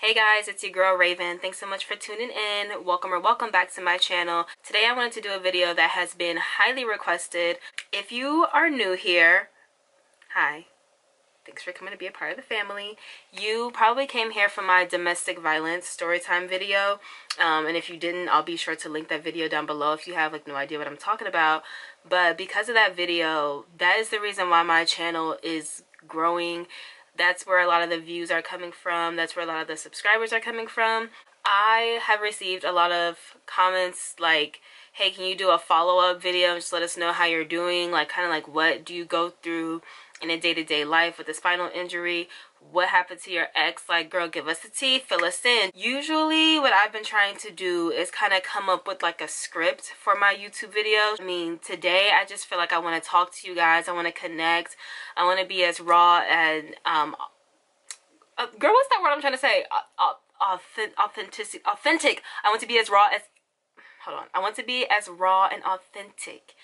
Hey guys, it's your girl Raven. Thanks so much for tuning in. Welcome back to my channel. Today I wanted to do a video that has been highly requested. If you are new here, hi. Thanks for coming to be a part of the family. You probably came here for my domestic violence story time video. And if you didn't, I'll be sure to link that video down below if you have like no idea what I'm talking about. But because of that video, that is the reason why my channel is growing. That's where a lot of the views are coming from. That's where a lot of the subscribers are coming from. I have received a lot of comments like, hey, can you do a follow-up video and just let us know how you're doing? Like, kind of like, what do you go through in a day-to-day life with a spinal injury? What happened to your ex? Like, girl, give us the tea, fill us in. Usually what I've been trying to do is kind of come up with like a script for my YouTube videos. I mean, today I just feel like I want to talk to you guys. I want to connect. I want to be as raw and girl, what's that word I'm trying to say? Authentic. I want to be as raw as, I want to be as raw and authentic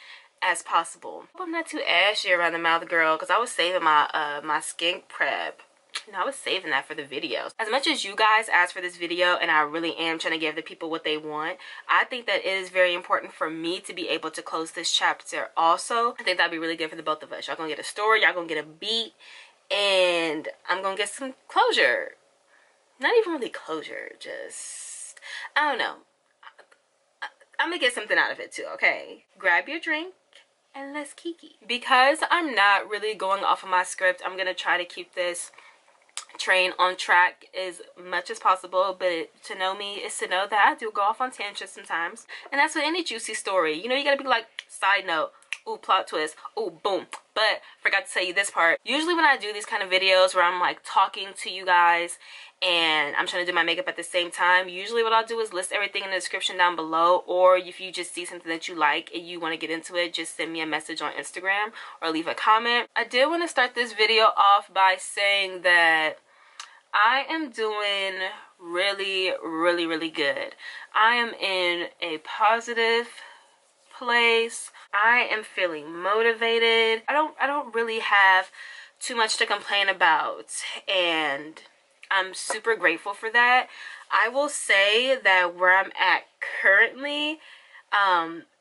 as possible. I hope I'm not too ashy around the mouth, girl, because I was saving my my skink prep. No, I was saving that for the videos. As much as you guys asked for this video, and I really am trying to give the people what they want, I think that it is very important for me to be able to close this chapter also. I think that'd be really good for the both of us. Y'all gonna get a story, y'all gonna get a beat, and I'm gonna get some closure. Not even really closure, just, I don't know. I'm gonna get something out of it too, okay? Grab your drink and let's kiki. Because I'm not really going off of my script, I'm gonna try to keep this train on track as much as possible. But to know me is to know that I do go off on tangents sometimes, and that's with any juicy story. You know, you gotta be like, side note, ooh, plot twist, ooh, boom. But forgot to tell you this part. Usually when I do these kind of videos where I'm like talking to you guys and I'm trying to do my makeup at the same time, usually what I'll do is list everything in the description down below. Or if you just see something that you like and you want to get into it, just send me a message on Instagram or leave a comment. I did want to start this video off by saying that I am doing really good. I am in a positive place. I am feeling motivated. I don't really have too much to complain about, and I'm super grateful for that. I will say that where I'm at currently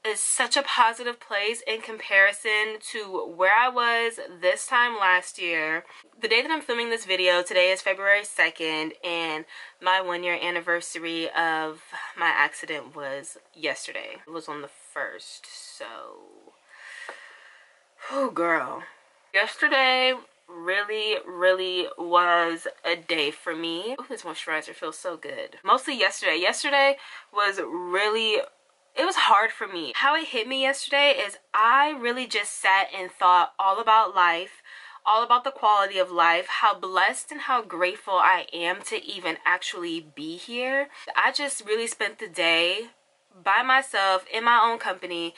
is such a positive place in comparison to where I was this time last year. The day that I'm filming this video, today is February 2nd, and my 1-year anniversary of my accident was yesterday. It was on the 1st, so, oh girl. Yesterday really was a day for me. Oh, this moisturizer feels so good. Mostly yesterday. Yesterday was really, it was hard for me. How it hit me yesterday is I really just sat and thought all about life, all about the quality of life, how blessed and how grateful I am to even actually be here. I just really spent the day by myself in my own company,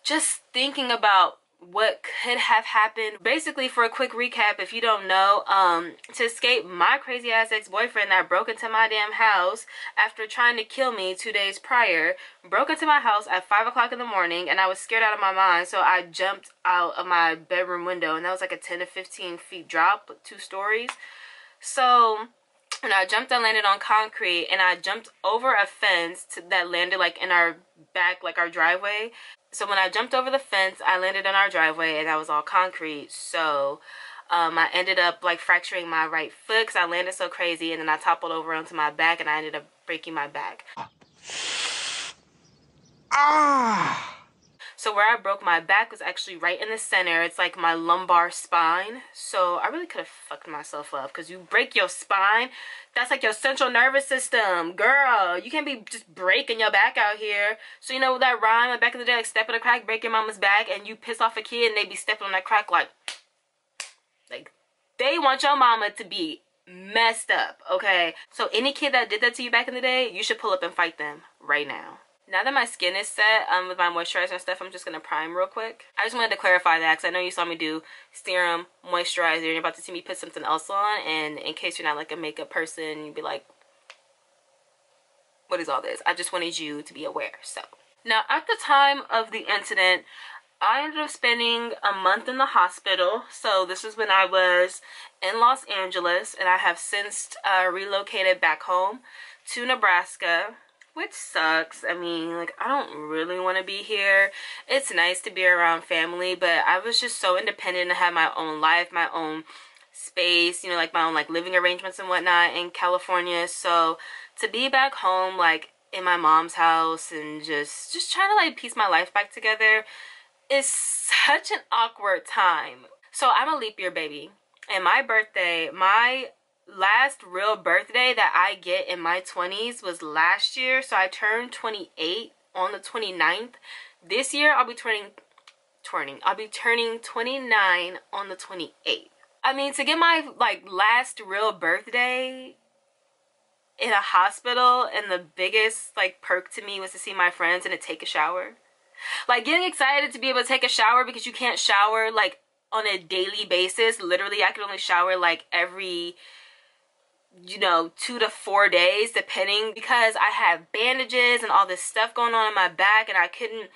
just thinking about what could have happened. Basically, for a quick recap, if you don't know, to escape my crazy ass ex-boyfriend that broke into my damn house after trying to kill me 2 days prior, broke into my house at 5 o'clock in the morning, and I was scared out of my mind, so I jumped out of my bedroom window, and that was like a 10 to 15 feet drop, 2 stories. So when I jumped, I landed on concrete, and I jumped over a fence that landed like in our back, like our driveway. So when I jumped over the fence, I landed in our driveway, and that was all concrete. So I ended up like fracturing my right foot because I landed so crazy, and then I toppled over onto my back, and I ended up breaking my back. So where I broke my back was actually right in the center. It's like my lumbar spine. So I really could have fucked myself up, because you break your spine, that's like your central nervous system. Girl, you can't be just breaking your back out here. So you know that rhyme like back in the day, like step on a crack, break your mama's back, and you piss off a kid and they be stepping on that crack like they want your mama to be messed up, okay? So any kid that did that to you back in the day, you should pull up and fight them right now. Now that my skin is set with my moisturizer and stuff, I'm just going to prime real quick. I just wanted to clarify that because I know you saw me do serum, moisturizer, and you're about to see me put something else on. And in case you're not like a makeup person, you'd be like, what is all this? I just wanted you to be aware. So now at the time of the incident, I ended up spending a month in the hospital. So this is when I was in Los Angeles, and I have since relocated back home to Nebraska, which sucks. I mean, like, I don't really want to be here. It's nice to be around family, but I was just so independent and had my own life, my own space, you know, like my own like living arrangements and whatnot in California. So to be back home, like in my mom's house, and just trying to like piece my life back together is such an awkward time. So I'm a leap year baby, and my birthday, my last real birthday that I get in my 20s was last year. So I turned 28 on the 29th. This year I'll be turning 29 on the 28th. I mean, to get my like last real birthday in a hospital, and the biggest like perk to me was to see my friends and to take a shower. Like, getting excited to be able to take a shower, because you can't shower like on a daily basis. Literally, I could only shower like every, you know, 2 to 4 days depending, because I have bandages and all this stuff going on in my back, and I couldn't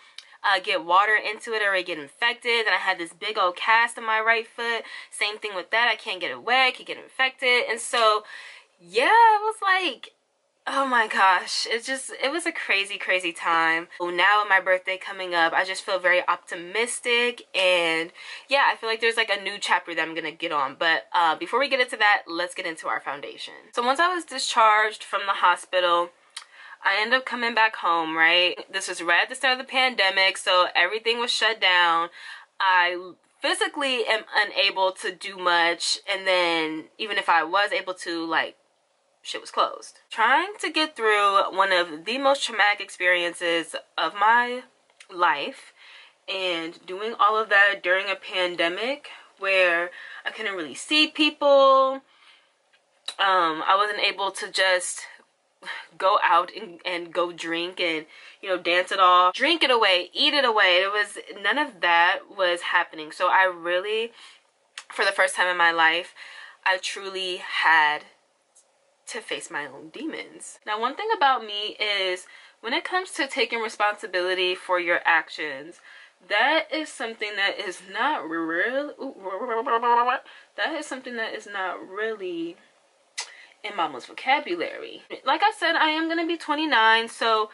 get water into it or it get infected. And I had this big old cast on my right foot. Same thing with that. I can't get it wet, I could get infected. And so yeah, it was like, oh my gosh, it was a crazy time. Now with my birthday coming up, I just feel very optimistic, and yeah, I feel like there's like a new chapter that I'm gonna get on. But before we get into that, let's get into our foundation. So once I was discharged from the hospital, I ended up coming back home, right? This was right at the start of the pandemic, so everything was shut down. I physically am unable to do much, and then even if I was able to, like, shit was closed. Trying to get through one of the most traumatic experiences of my life, and doing all of that during a pandemic where I couldn't really see people. I wasn't able to just go out and go drink and, you know, dance it off, drink it away, eat it away. It was, none of that was happening. So I really, for the first time in my life, I truly had to face my own demons. Now, one thing about me is, when it comes to taking responsibility for your actions, that is something that is not real. That is something that is not really in mama's vocabulary. Like I said, I am gonna be 29, so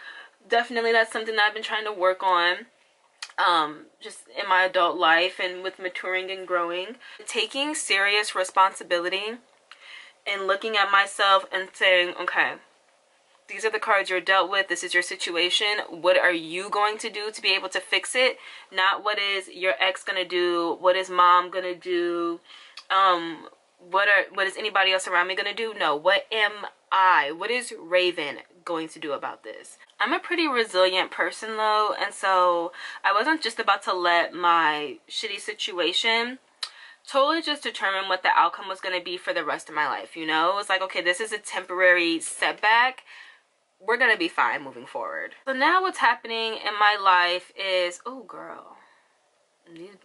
definitely that's something that I've been trying to work on, just in my adult life and with maturing and growing. Taking serious responsibility and looking at myself and saying, okay, these are the cards you're dealt with, this is your situation, what are you going to do to be able to fix it? Not what is your ex gonna do, what is mom gonna do, what is anybody else around me gonna do? No, what am I, what is Raven going to do about this? I'm a pretty resilient person though, and so I wasn't just about to let my shitty situation totally just determine what the outcome was going to be for the rest of my life. You know, it was like, okay, this is a temporary setback, we're gonna be fine moving forward. So now what's happening in my life is, oh girl, these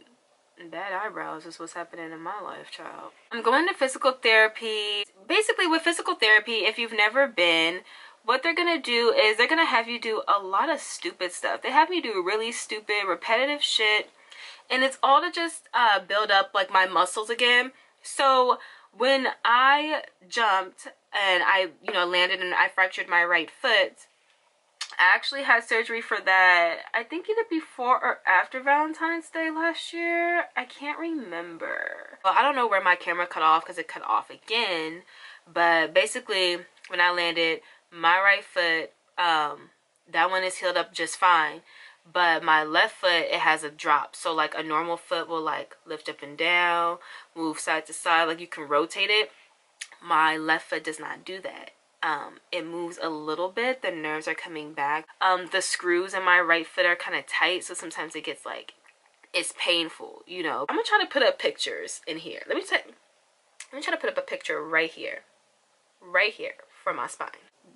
bad eyebrows is what's happening in my life, child. I'm going to physical therapy. Basically, with physical therapy, if you've never been, what they're gonna do is they're gonna have you do a lot of stupid stuff. They have me do really stupid, repetitive shit, and it's all to just build up like my muscles again. So when I jumped and I, you know, landed and I fractured my right foot, I actually had surgery for that, I think either before or after Valentine's Day last year. I can't remember. Well, I don't know where my camera cut off because it cut off again. But basically, when I landed, my right foot, that one is healed up just fine. But my left foot, it has a drop. So like a normal foot will like lift up and down, move side to side, like you can rotate it. My left foot does not do that. It moves a little bit, the nerves are coming back. The screws in my right foot are kind of tight, so sometimes it gets like, it's painful, you know. I'm gonna try to put up pictures in here. Let me try to put up a picture right here for my spine.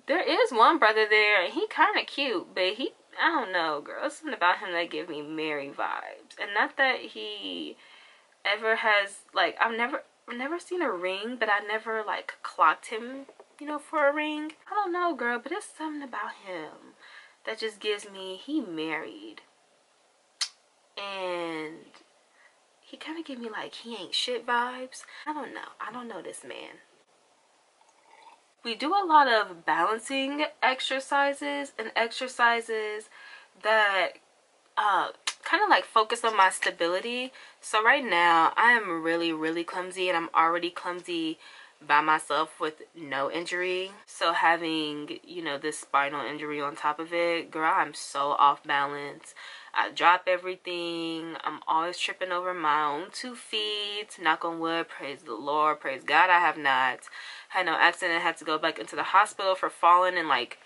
There is one brother there, and he kind of cute, but he, I don't know, girl, there's something about him that gives me Mary vibes. And not that he ever has, like, I've never seen a ring, but I never like clocked him, you know, for a ring. I don't know, girl, but there's something about him that just gives me, he married. and he kind of gave me like he ain't shit vibes. I don't know this man. We do a lot of balancing exercises and exercises that kind of like focus on my stability. So right now I am really clumsy, and I'm already clumsy by myself with no injury. So having, you know, this spinal injury on top of it, girl, I'm so off balance. I drop everything. I'm always tripping over my own 2 feet. Knock on wood, praise the Lord, praise God I have not had no accident. I had to go back into the hospital for falling and like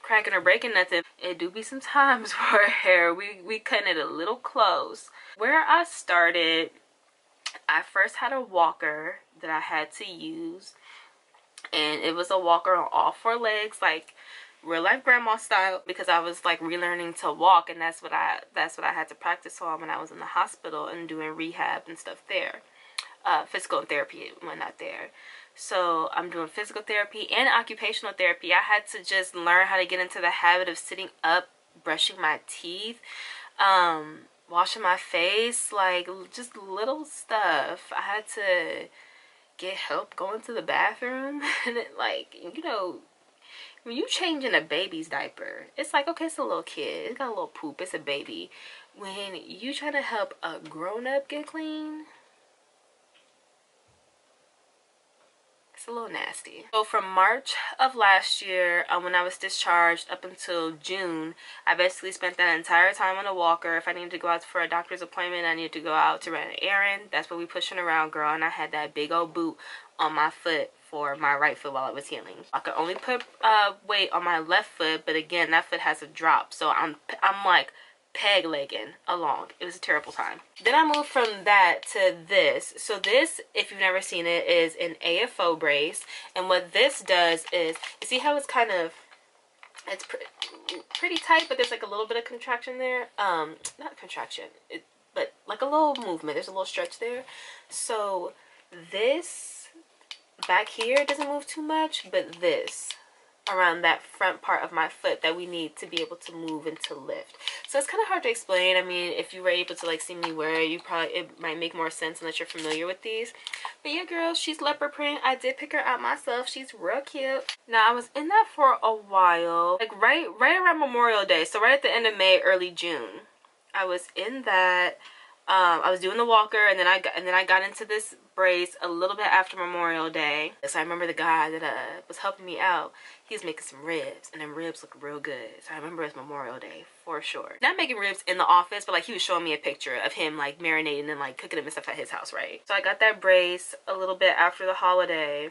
cracking or breaking nothing. It do be some times where we cutting it a little close. Where I started, I first had a walker that I had to use, and it was a walker on all 4 legs, like real life grandma style, because I was like relearning to walk, and that's what I had to practice on when I was in the hospital and doing rehab and stuff there. Physical therapy when not there. So I'm doing physical therapy and occupational therapy. I had to just learn how to get into the habit of sitting up, brushing my teeth, washing my face, like just little stuff. I had to get help going to the bathroom. And it, like, you know, when you changing a baby's diaper, it's like, okay, it's a little kid, it's got a little poop, it's a baby. When you try to help a grown-up get clean, it's a little nasty. So from March of last year, when I was discharged up until June, I basically spent that entire time on a walker. If I needed to go out for a doctor's appointment, I needed to go out to run an errand. That's what we pushing around, girl. And I had that big old boot on my foot for my right foot while I was healing. I could only put weight on my left foot, but again, that foot has a drop. So I'm like peg legging along. It was a terrible time. Then I moved from that to this. So this, if you've never seen it, is an AFO brace, and what this does is, you see how it's kind of, it's pretty tight, but there's like a little bit of contraction there. Not contraction, but like a little movement. There's a little stretch there. So this back here doesn't move too much, but this around that front part of my foot that we need to be able to move and to lift. So it's kind of hard to explain. I mean, if you were able to like see me wear it, it might make more sense unless you're familiar with these. But yeah, girl, she's leopard print. I did pick her out myself. She's real cute. Now I was in that for a while, like right around Memorial Day. So right at the end of May, early June, I was in that. I was doing the walker, and then I got into this brace a little bit after Memorial Day. So I remember the guy that was helping me out, he was making some ribs, and them ribs look real good. So I remember it's Memorial Day for sure. Not making ribs in the office, but like he was showing me a picture of him like marinating and like cooking them and stuff at his house, right? So I got that brace a little bit after the holiday,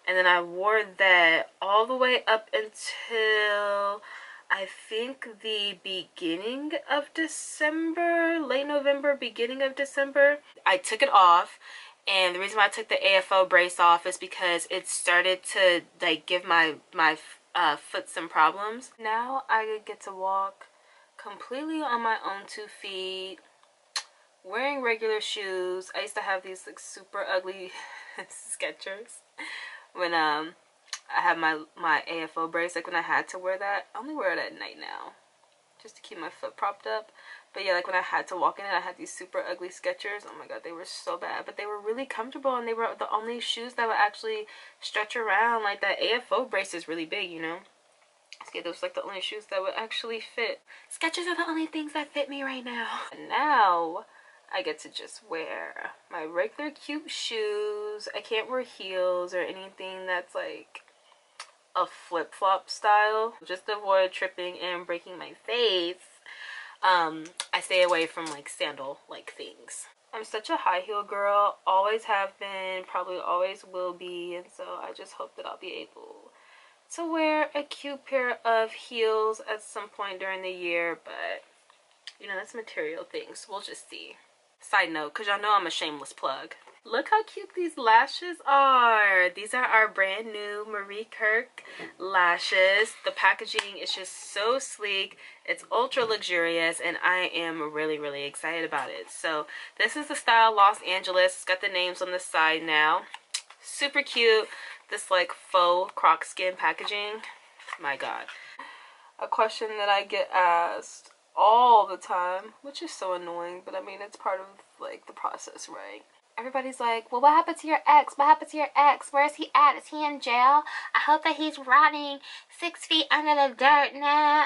and then I wore that all the way up until I think the beginning of December, late November, beginning of December. I took it off, and the reason why I took the AFO brace off is because it started to like give my foot some problems. Now I get to walk completely on my own 2 feet, wearing regular shoes. I used to have these like super ugly Skechers when I had my AFO brace, like when I had to wear that. I only wear it at night now, just to keep my foot propped up. But yeah, like when I had to walk in it, I had these super ugly Skechers. Oh my god, they were so bad, but they were really comfortable, and they were the only shoes that would actually stretch around. Like that AFO brace is really big, you know. Yeah, those like the only shoes that would actually fit. Skechers are the only things that fit me right now. And now I get to just wear my regular cute shoes. I can't wear heels or anything that's like a flip-flop style, just to avoid tripping and breaking my face. I stay away from like sandal like things. I'm such a high heel girl, always have been, probably always will be, and so I just hope that I'll be able to wear a cute pair of heels at some point during the year, but you know, that's material things. We'll just see. Side note, because y'all know I'm a shameless plug. Look how cute these lashes are. These are our brand new Marie KIRK lashes. The packaging is just so sleek. It's ultra luxurious, and I am really excited about it. So this is the style Los Angeles. It's got the names on the side now. Super cute. This like faux croc skin packaging. My god. A question that I get asked all the time, which is so annoying, but I mean, it's part of like the process, right? Everybody's like, well, what happened to your ex? What happened to your ex? Where is he at? Is he in jail? I hope that he's rotting 6 feet under the dirt now.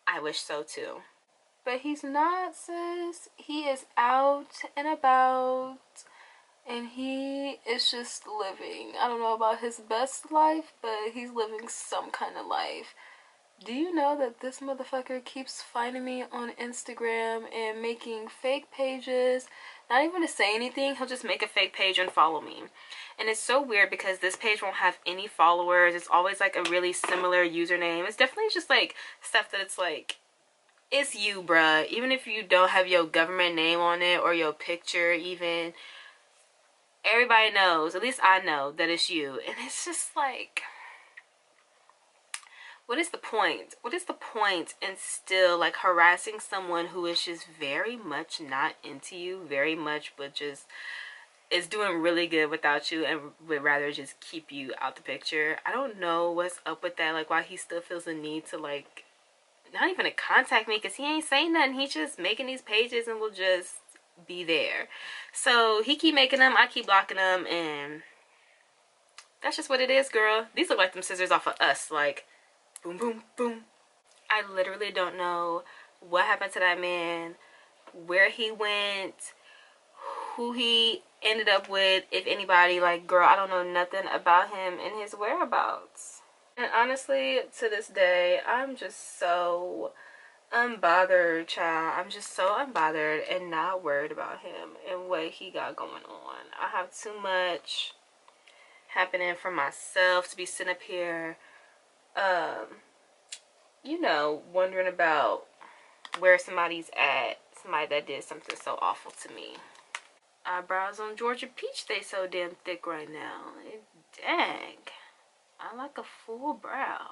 I wish so too. But he's not, sis. He is out and about, and he is just living. I don't know about his best life, but he's living some kind of life. Do you know that this motherfucker keeps finding me on Instagram and making fake pages? Not even to say anything, he'll just make a fake page and follow me. And it's so weird because this page won't have any followers. It's always like a really similar username. It's definitely just like stuff that it's like, it's you, bruh. Even if you don't have your government name on it or your picture even, everybody knows, at least I know, that it's you. And it's just like, what is the point? What is the point in still like harassing someone who is just very much not into you, very much but just is doing really good without you and would rather just keep you out the picture? I don't know what's up with that, like why he still feels the need to like not even to contact me, because he ain't saying nothing. He's just making these pages and will just be there. So he keep making them, I keep blocking them, and that's just what it is, girl. These look like them scissors off of Us, like boom, boom, boom. I literally don't know what happened to that man, where he went, who he ended up with, if anybody. Like, girl, I don't know nothing about him and his whereabouts. And honestly, to this day, I'm just so unbothered, child. I'm just so unbothered and not worried about him and what he got going on. I have too much happening for myself to be sitting up here, you know, wondering about where somebody's at. Somebody that did something so awful to me. Eyebrows on Georgia Peach, they so damn thick right now. Dang. I like a full brow.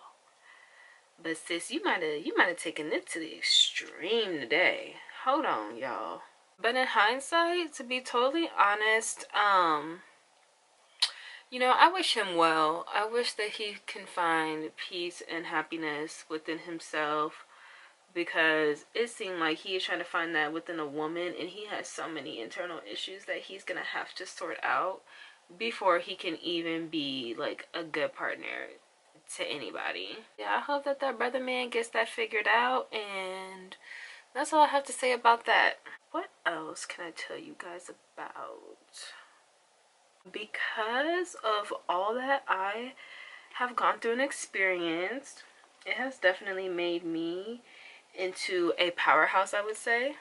But sis, you might have taken it to the extreme today. Hold on, y'all. But in hindsight, to be totally honest, you know, I wish him well. I wish that he can find peace and happiness within himself, because it seemed like he is trying to find that within a woman, and he has so many internal issues that he's gonna have to sort out before he can even be like a good partner to anybody. Yeah, I hope that that brother man gets that figured out, and that's all I have to say about that. What else can I tell you guys about? Because of all that I have gone through and experienced, it has definitely made me into a powerhouse, I would say.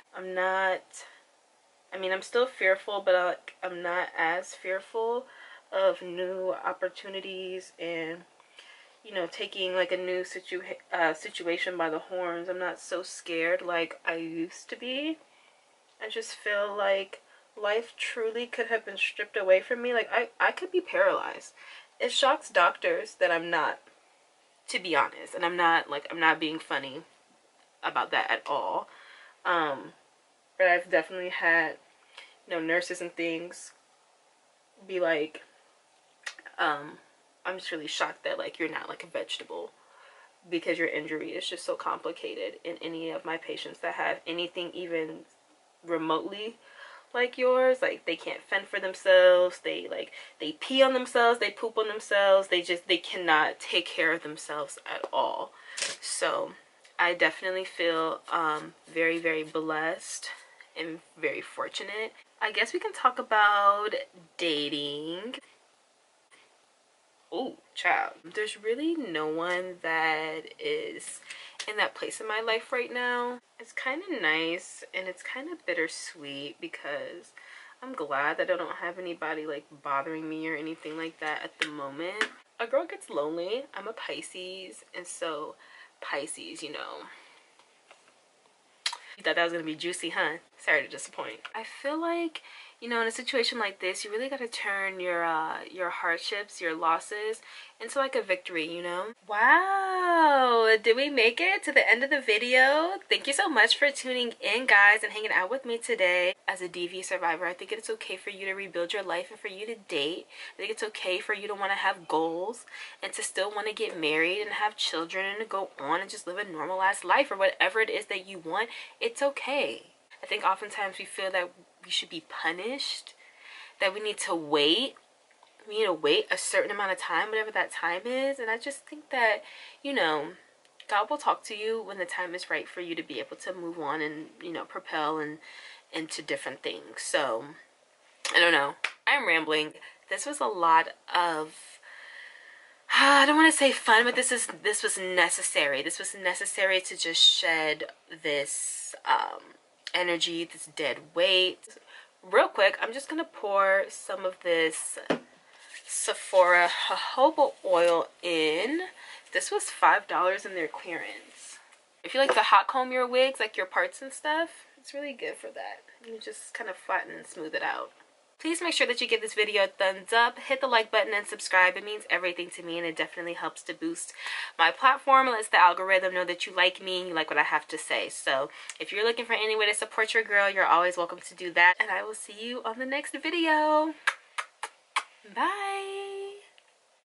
I'm still fearful, but I'm not as fearful of new opportunities and, you know, taking like a new situation by the horns. I'm not so scared like I used to be. I just feel like life truly could have been stripped away from me. Like I could be paralyzed. It shocks doctors that I'm not, to be honest. And I'm not being funny about that at all. But I've definitely had, you know, nurses and things be like, I'm just really shocked that like you're not like a vegetable, because your injury is just so complicated. In any of my patients that have anything even remotely like yours, like they can't fend for themselves, they pee on themselves, they poop on themselves, they cannot take care of themselves at all. So I definitely feel very, very blessed and very fortunate. I guess we can talk about dating. Oh, child. There's really no one that is in that place in my life right now. It's kind of nice and it's kind of bittersweet, because I'm glad that I don't have anybody like bothering me or anything like that at the moment. A girl gets lonely. I'm a Pisces, and so Pisces, you know. You thought that was gonna be juicy, huh? Sorry to disappoint. I feel like You know, in a situation like this, you really got to turn your hardships, your losses, into like a victory, you know? Wow, did we make it to the end of the video? Thank you so much for tuning in, guys, and hanging out with me today. As a DV survivor, I think it's okay for you to rebuild your life and for you to date. I think it's okay for you to want to have goals and to still want to get married and have children and to go on and just live a normal ass life or whatever it is that you want. It's okay. I think oftentimes we feel that we should be punished, that we need to wait. We need to wait a certain amount of time, whatever that time is. And I just think that, you know, God will talk to you when the time is right for you to be able to move on and, you know, propel and into different things. So, I don't know. I'm rambling. This was a lot of, I don't want to say fun, but this was necessary. This was necessary to just shed this energy, this dead weight. Real quick, I'm just gonna pour some of this Sephora jojoba oil in. This was $5 in their clearance. If you like to hot comb your wigs, like your parts and stuff, it's really good for that. You just kind of flatten and smooth it out. Please make sure that you give this video a thumbs up, hit the like button, and subscribe. It means everything to me, and it definitely helps to boost my platform. It lets the algorithm know that you like me and you like what I have to say. So if you're looking for any way to support your girl, you're always welcome to do that. And I will see you on the next video. Bye.